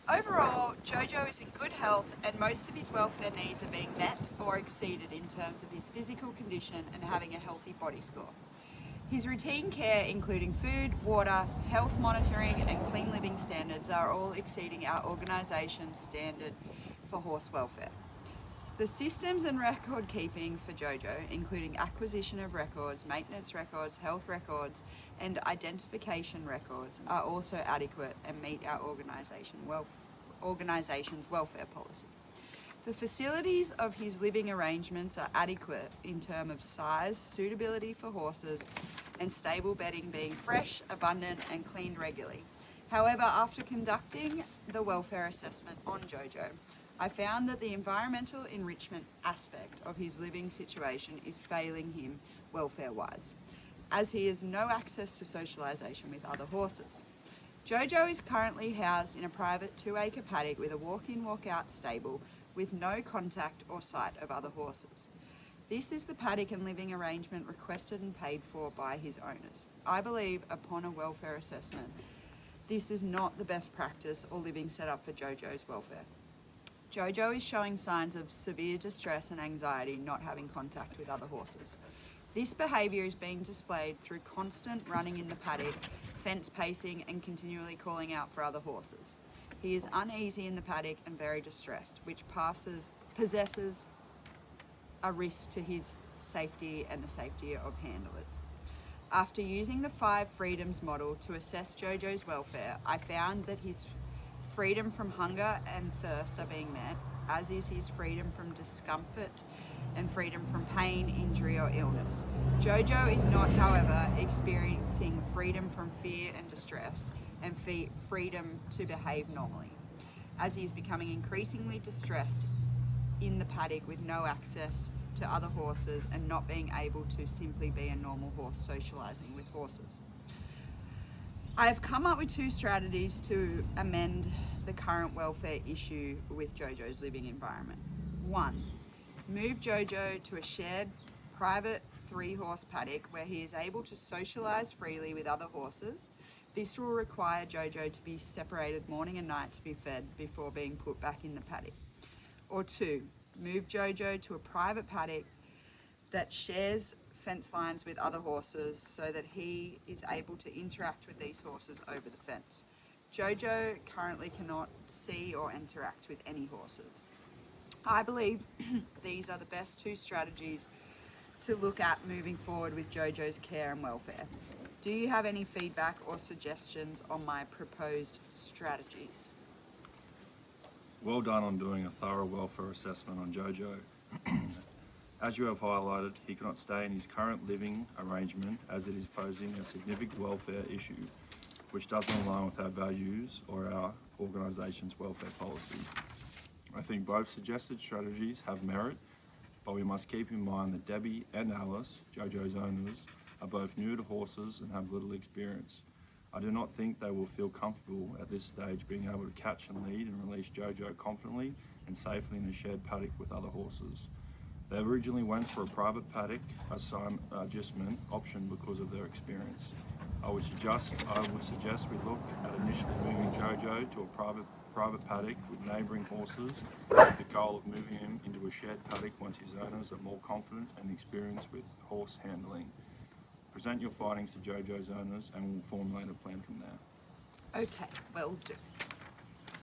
Overall, Jojo is in good health and most of his welfare needs are being met or exceeded in terms of his physical condition and having a healthy body score. His routine care, including food, water, health monitoring and clean living standards, are all exceeding our organisation's standard for horse welfare. The systems and record keeping for Jojo, including acquisition of records, maintenance records, health records and identification records, are also adequate and meet our organisation's welfare policy. The facilities of his living arrangements are adequate in terms of size, suitability for horses and stable bedding being fresh, abundant and cleaned regularly. However, after conducting the welfare assessment on Jojo, I found that the environmental enrichment aspect of his living situation is failing him welfare-wise, as he has no access to socialisation with other horses. Jojo is currently housed in a private 2-acre paddock with a walk-in, walk-out stable with no contact or sight of other horses. This is the paddock and living arrangement requested and paid for by his owners. I believe, upon a welfare assessment, this is not the best practice or living setup for Jojo's welfare. Jojo is showing signs of severe distress and anxiety not having contact with other horses. This behaviour is being displayed through constant running in the paddock, fence pacing and continually calling out for other horses. He is uneasy in the paddock and very distressed, which possesses a risk to his safety and the safety of handlers. After using the 5 freedoms model to assess Jojo's welfare, I found that his freedom from hunger and thirst are being met, as is his freedom from discomfort and freedom from pain, injury or illness. Jojo is not, however, experiencing freedom from fear and distress and freedom to behave normally, as he is becoming increasingly distressed in the paddock with no access to other horses and not being able to simply be a normal horse socialising with horses. I have come up with 2 strategies to amend the current welfare issue with Jojo's living environment. 1. Move Jojo to a shared private 3-horse paddock where he is able to socialise freely with other horses. This will require Jojo to be separated morning and night to be fed before being put back in the paddock. Or 2. Move Jojo to a private paddock that shares fence lines with other horses so that he is able to interact with these horses over the fence. Jojo currently cannot see or interact with any horses. I believe these are the best 2 strategies to look at moving forward with Jojo's care and welfare. Do you have any feedback or suggestions on my proposed strategies? Well done on doing a thorough welfare assessment on Jojo. As you have highlighted, he cannot stay in his current living arrangement as it is posing a significant welfare issue, which doesn't align with our values or our organisation's welfare policy. I think both suggested strategies have merit, but we must keep in mind that Debbie and Alice, Jojo's owners, are both new to horses and have little experience. I do not think they will feel comfortable at this stage being able to catch and lead and release Jojo confidently and safely in a shared paddock with other horses. They originally went for a private paddock adjustment option because of their experience. I would suggest we look at initially moving Jojo to a private paddock with neighbouring horses with the goal of moving him into a shared paddock once his owners are more confident and experienced with horse handling. Present your findings to Jojo's owners and we'll formulate a plan from there. Okay, will do.